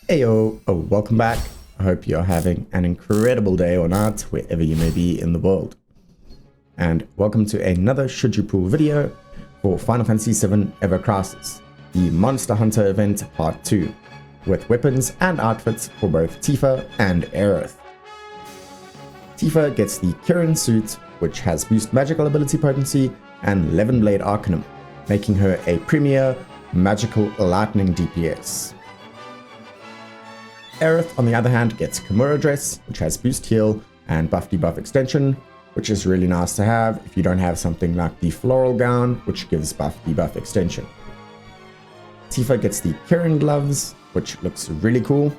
Heyo, welcome back. I hope you're having an incredible day or night wherever you may be in the world. And welcome to another Should You Pull video for Final Fantasy 7 Ever Crisis, the Monster Hunter event part 2, with weapons and outfits for both Tifa and Aerith. Tifa gets the Kirin suit, which has boost magical ability potency and Levin Blade Arcanum, making her a premier magical lightning DPS. Aerith, on the other hand, gets Kamura dress, which has boost heal and buff debuff extension, which is really nice to have if you don't have something like the floral gown, which gives buff debuff extension. Tifa gets the Kirin gloves, which looks really cool.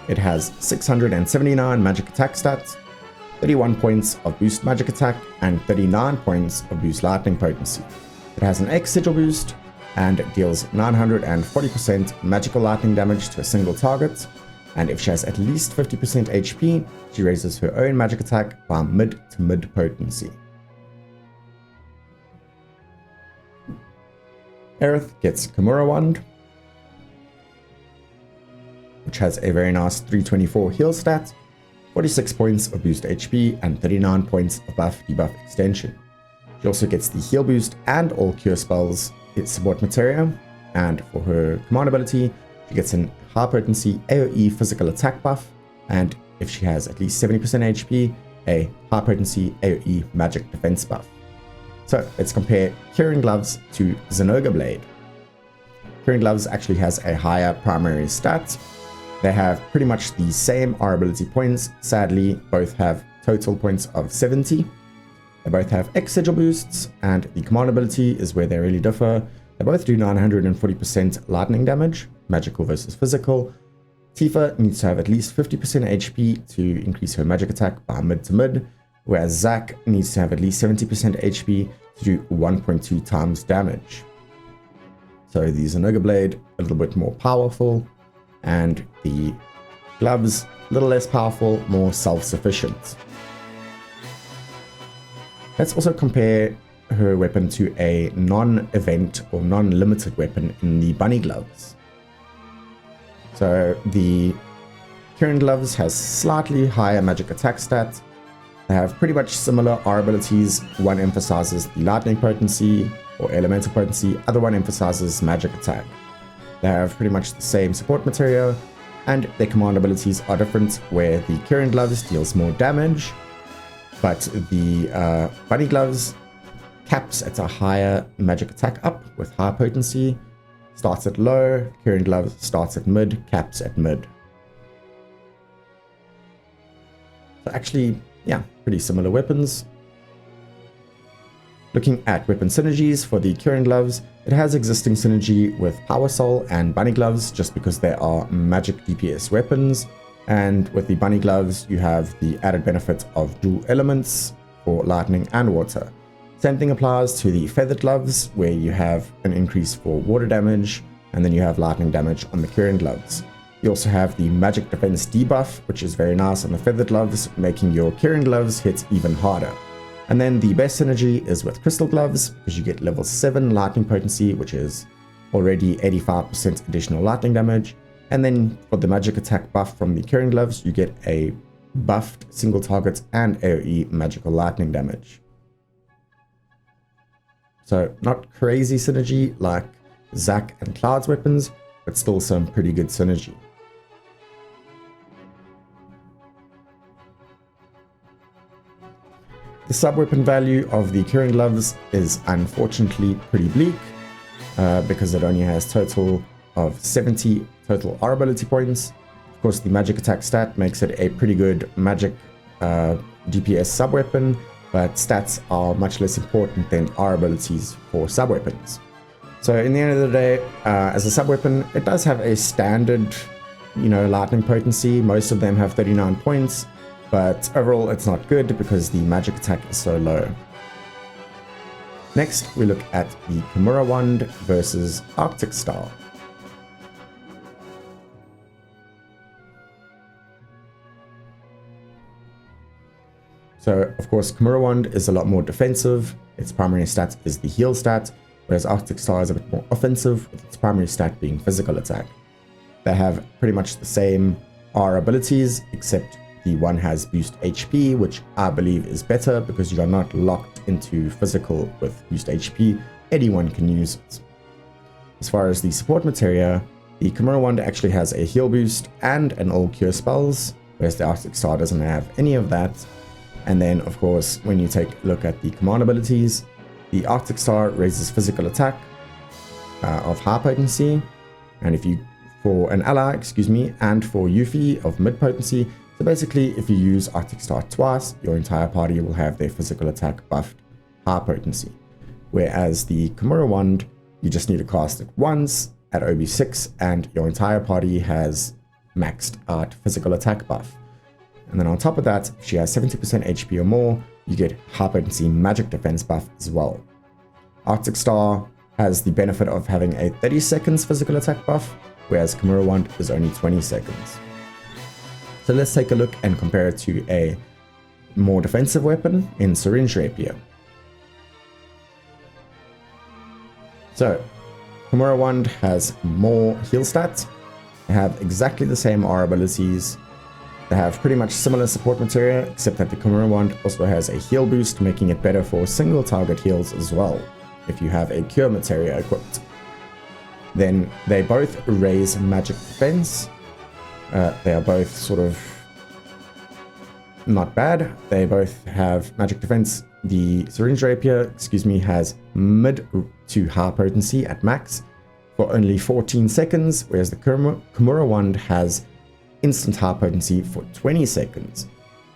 It has 679 magic attack stats, 31 points of boost magic attack, and 39 points of boost lightning potency. It has an X sigil boost, and it deals 940% magical lightning damage to a single target, and if she has at least 50% HP, she raises her own magic attack by mid to mid potency. Aerith gets Kamura Wand, which has a very nice 324 heal stat, 46 points of boost HP, and 39 points of buff debuff extension. She also gets the heal boost and all cure spells its support materia, and for her command ability, she gets an high potency AoE physical attack buff, and if she has at least 70% HP, a high potency AoE magic defense buff. So let's compare Kirin gloves to Zynoga Blade. Kirin gloves actually has a higher primary stat. They have pretty much the same R ability points. Sadly, both have total points of 70. They both have X sigil boosts, and the command ability is where they really differ. They both do 940% lightning damage, magical versus physical. Tifa needs to have at least 50% HP to increase her magic attack by mid to mid, whereas Zack needs to have at least 70% HP to do 1.2 times damage. So the Zynoga Blade, a little bit more powerful, and the gloves, a little less powerful, more self-sufficient. Let's also compare her weapon to a non-event or non-limited weapon in the bunny gloves. So the Kirin gloves has slightly higher magic attack stats. They have pretty much similar R abilities. One emphasizes the lightning potency or elemental potency, other one emphasizes magic attack. They have pretty much the same support material, and their command abilities are different, where the Kirin gloves deals more damage, but the bunny gloves caps at a higher magic attack up with high potency, starts at low. Kirin gloves starts at mid, caps at mid. So actually, yeah, pretty similar weapons. Looking at weapon synergies for the Kirin gloves, it has existing synergy with Power Soul and bunny gloves just because they are magic DPS weapons. And with the bunny gloves, you have the added benefit of dual elements for lightning and water. Same thing applies to the feathered gloves, where you have an increase for water damage, and then you have lightning damage on the Kirin gloves. You also have the magic defense debuff, which is very nice on the feathered gloves, making your Kirin gloves hit even harder. And then the best synergy is with crystal gloves, because you get level 7 lightning potency, which is already 85% additional lightning damage. And then for the magic attack buff from the Kirin gloves, you get a buffed single target and AoE magical lightning damage. So not crazy synergy like Zack and Cloud's weapons, but still some pretty good synergy. The sub-weapon value of the Kirin gloves is unfortunately pretty bleak, because it only has total of 70 total R ability points. Of course, the magic attack stat makes it a pretty good magic DPS sub-weapon, but stats are much less important than R abilities for sub-weapons. So in the end of the day, as a sub-weapon, it does have a standard, lightning potency. Most of them have 39 points, but overall it's not good because the magic attack is so low. Next, we look at the Kamura Wand versus Arctic Star. So, of course, Kamura Wand is a lot more defensive. Its primary stat is the heal stat, whereas Arctic Star is a bit more offensive, with its primary stat being physical attack. They have pretty much the same R abilities, except the one has boost HP, which I believe is better because you are not locked into physical with boost HP. Anyone can use it. As far as the support materia, the Kamura wand actually has a heal boost and an all cure spells, whereas the Arctic Star doesn't have any of that. And then, of course, when you take a look at the command abilities, the Arctic Star raises physical attack of high potency, and if you for an ally, and for Yuffie of mid potency. So basically, if you use Arctic Star twice, your entire party will have their physical attack buffed high potency. Whereas the Kamura wand, you just need to cast it once at OB6, and your entire party has maxed out physical attack buff. And then on top of that, if she has 70% HP or more, you get high potency magic defense buff as well. Arctic Star has the benefit of having a 30 seconds physical attack buff, whereas Kamura wand is only 20 seconds. So let's take a look and compare it to a more defensive weapon in Syringe Rapier. So, Kamura wand has more heal stats. They have exactly the same R abilities. They have pretty much similar support materia, except that the Kamura wand also has a heal boost, making it better for single target heals as well, if you have a cure materia equipped. Then they both raise magic defense. They are both sort of not bad. They both have magic defense. The Syringe Rapier, has mid to high potency at max for only 14 seconds, whereas the Kamura wand has instant high potency for 20 seconds.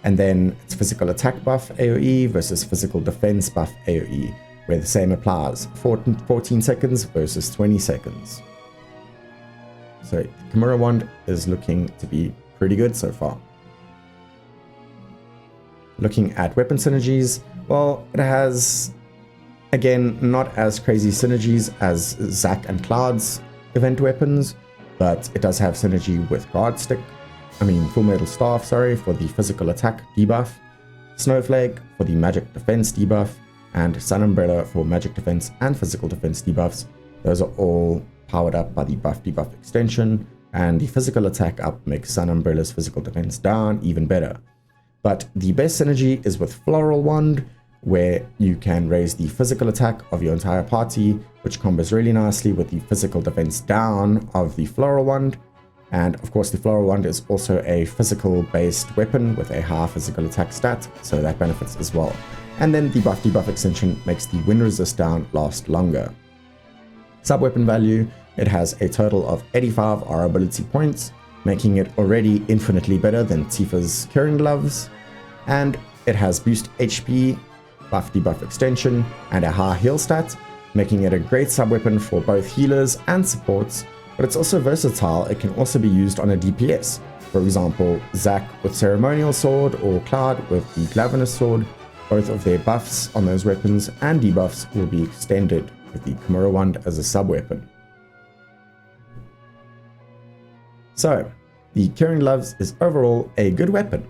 And then it's physical attack buff AoE versus physical defense buff AoE, where the same applies, 14 seconds versus 20 seconds. So Kamura wand is looking to be pretty good so far. Looking at weapon synergies, well, it has, again, not as crazy synergies as Zac and Cloud's event weapons, but it does have synergy with Full Metal Staff, for the physical attack debuff, Snowflake for the magic defense debuff, and Sun Umbrella for magic defense and physical defense debuffs. Those are all powered up by the buff debuff extension, and the physical attack up makes Sun Umbrella's physical defense down even better. But the best synergy is with Floral Wand, where you can raise the physical attack of your entire party, which combos really nicely with the physical defense down of the Floral Wand. And of course, the Floral Wand is also a physical based weapon with a high physical attack stat, so that benefits as well. And then the buff debuff extension makes the wind resist down last longer. Sub-weapon value, it has a total of 85 R ability points, making it already infinitely better than Tifa's Kirin gloves. And it has boost HP, buff debuff extension, and a high heal stat, making it a great sub-weapon for both healers and supports. But it's also versatile. It can also be used on a DPS. For example, Zac with Ceremonial Sword or Cloud with the Glavenus Sword. Both of their buffs on those weapons and debuffs will be extended with the Kamura wand as a sub-weapon. So, the Kirin gloves is overall a good weapon.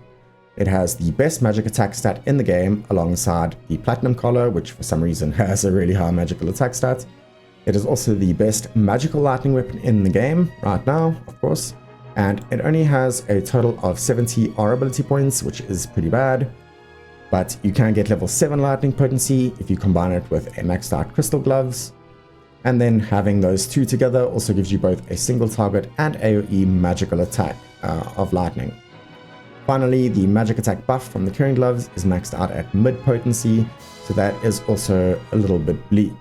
It has the best magic attack stat in the game alongside the Platinum Collar, which for some reason has a really high magical attack stat. It is also the best magical lightning weapon in the game right now, of course, and it only has a total of 70 R ability points, which is pretty bad. But you can get level 7 lightning potency if you combine it with a maxed out crystal gloves. And then having those two together also gives you both a single target and AoE magical attack of lightning. Finally, the magic attack buff from the Kirin gloves is maxed out at mid potency, so that is also a little bit bleak.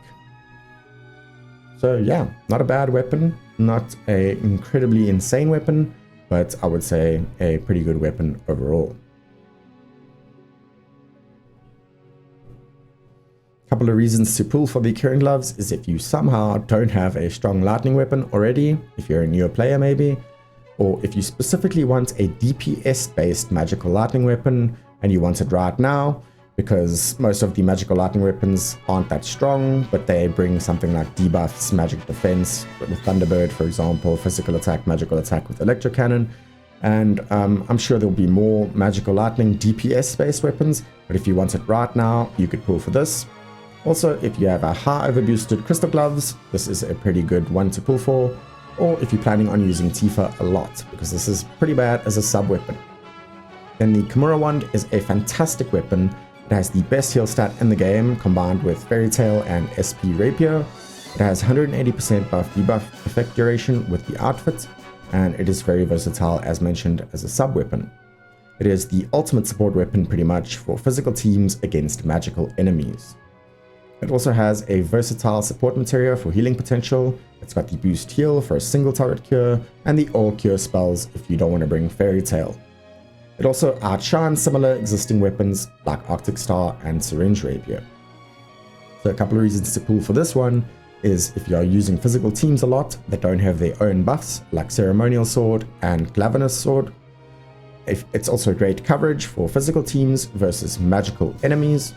So yeah, not a bad weapon, not an incredibly insane weapon, but I would say a pretty good weapon overall. Couple of reasons to pull for the Kirin gloves is if you somehow don't have a strong lightning weapon already, if you're a newer player maybe, or if you specifically want a DPS based magical lightning weapon and you want it right now, because most of the magical lightning weapons aren't that strong, but they bring something like debuffs, magic defense with Thunderbird, for example, physical attack, magical attack with electro cannon. And I'm sure there'll be more magical lightning DPS based weapons, but if you want it right now, you could pull for this. Also, if you have a high overboosted crystal gloves, this is a pretty good one to pull for. or if you're planning on using TIFA a lot, because this is pretty bad as a sub-weapon. Then the Kamura wand is a fantastic weapon. It has the best heal stat in the game, combined with Fairy Tail and SP Rapier. It has 180% buff debuff effect duration with the outfit, and it is very versatile as mentioned as a sub-weapon. It is the ultimate support weapon pretty much for physical teams against magical enemies. It also has a versatile support materia for healing potential. It's got the boost heal for a single target cure, and the all cure spells if you don't want to bring Fairy Tail. It also outshines similar existing weapons like Arctic Star and Syringe Rapier. So a couple of reasons to pull for this one is if you are using physical teams a lot that don't have their own buffs like Ceremonial Sword and Glavinus Sword. It's also great coverage for physical teams versus magical enemies.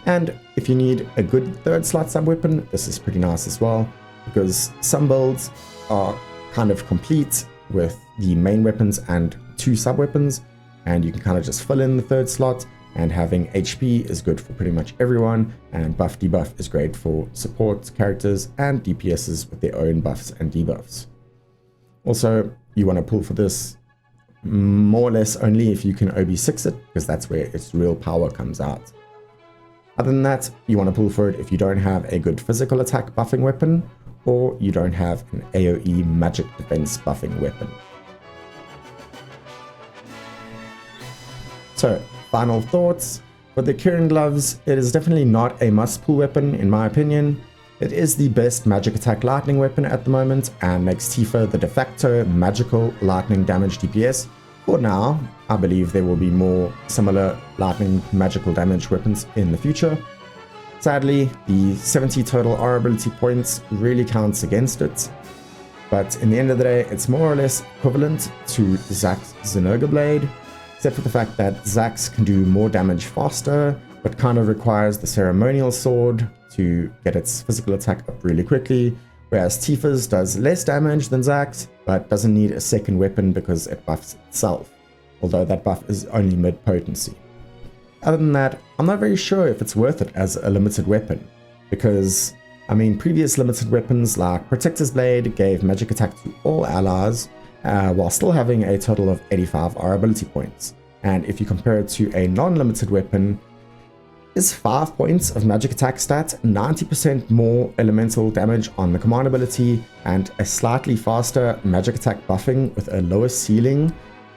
And if you need a good third slot sub-weapon, this is pretty nice as well, because some builds are kind of complete with the main weapons and 2 sub-weapons, and you can kind of just fill in the third slot, and having HP is good for pretty much everyone, and buff debuff is great for support characters and DPSs with their own buffs and debuffs. Also, you want to pull for this more or less only if you can OB6 it, because that's where its real power comes out. Other than that, you want to pull for it if you don't have a good physical attack buffing weapon, or you don't have an AoE magic defense buffing weapon. So, final thoughts. For the Kirin gloves, it is definitely not a must-pull weapon in my opinion. It is the best magic attack lightning weapon at the moment and makes TIFA the de facto magical lightning damage DPS. For now, I believe there will be more similar lightning magical damage weapons in the future. Sadly, the 70 total R ability points really counts against it. But in the end of the day, it's more or less equivalent to Zack's Zinurga Blade, except for the fact that Zack's can do more damage faster, but kind of requires the Ceremonial Sword to get its physical attack up really quickly, whereas Tifa's does less damage than Zack's, but doesn't need a second weapon because it buffs itself, although that buff is only mid-potency. Other than that, I'm not very sure if it's worth it as a limited weapon, because, I mean, previous limited weapons like Protector's Blade gave magic attack to all allies, while still having a total of 85 R ability points. And if you compare it to a non-limited weapon, is 5 points of magic attack stat, 90% more elemental damage on the command ability, and a slightly faster magic attack buffing with a lower ceiling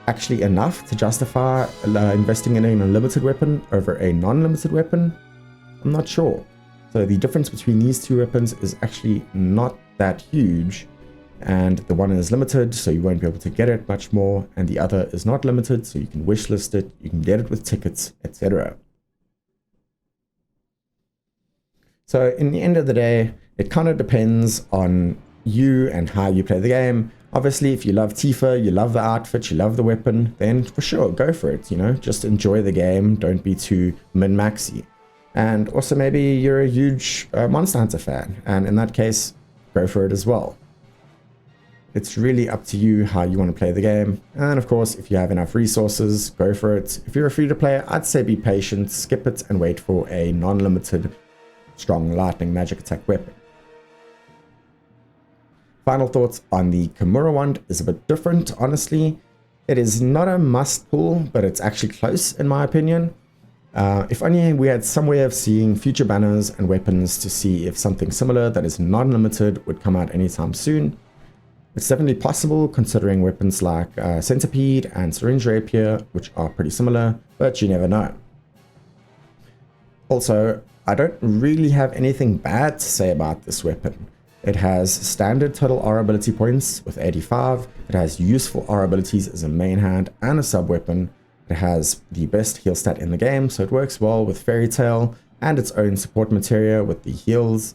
actually enough to justify investing in a limited weapon over a non-limited weapon? I'm not sure. So the difference between these two weapons is actually not that huge, and the one is limited so you won't be able to get it much more, and the other is not limited so you can wishlist it, you can get it with tickets, etc. So in the end of the day, it kind of depends on you and how you play the game. Obviously, if you love TIFA, you love the outfit, you love the weapon, then for sure, go for it, you know, just enjoy the game, don't be too min-maxy. And also maybe you're a huge Monster Hunter fan, and in that case, go for it as well. It's really up to you how you want to play the game, and of course, if you have enough resources, go for it. If you're a free-to-play, I'd say be patient, skip it, and wait for a non-limited strong lightning magic attack weapon. Final thoughts on the Kamura wand is a bit different, honestly. It is not a must pull, but it's actually close in my opinion. If only we had some way of seeing future banners and weapons to see if something similar that is non-limited would come out anytime soon. It's definitely possible considering weapons like Centipede and Syringe Rapier, which are pretty similar, but you never know. Also, I don't really have anything bad to say about this weapon. It has standard total R ability points with 85, it has useful R abilities as a main hand and a sub-weapon, it has the best heal stat in the game, so it works well with Fairy Tail, and its own support materia with the heals.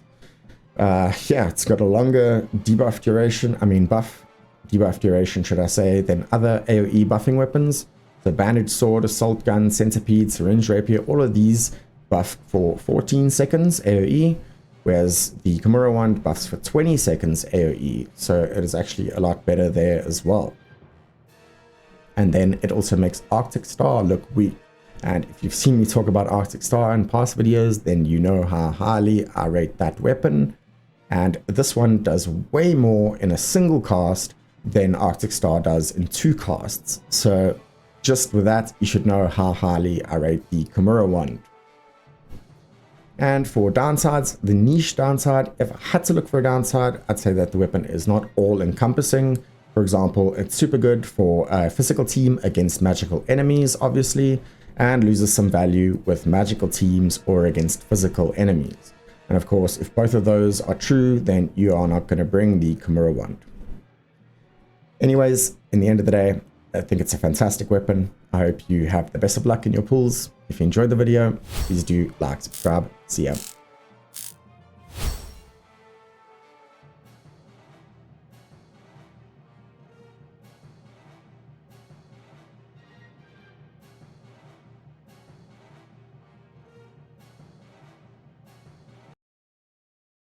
Yeah, it's got a longer debuff duration, debuff duration should I say, than other AoE buffing weapons. The Bandage Sword, Assault Gun, Centipede, Syringe Rapier, all of these buff for 14 seconds AoE, whereas the Kamura wand buffs for 20 seconds AoE, so it is actually a lot better there as well. And then it also makes Arctic Star look weak, and if you've seen me talk about Arctic Star in past videos, then you know how highly I rate that weapon. And this one does way more in a single cast than Arctic Star does in 2 casts. So just with that, you should know how highly I rate the Kamura wand. And for downsides, the niche downside, if I had to look for a downside, I'd say that the weapon is not all encompassing. For example, it's super good for a physical team against magical enemies, obviously, and loses some value with magical teams or against physical enemies. And of course, if both of those are true, then you are not going to bring the Kamura wand. Anyways, in the end of the day, I think it's a fantastic weapon. I hope you have the best of luck in your pulls. If you enjoyed the video, please do like, subscribe. See ya.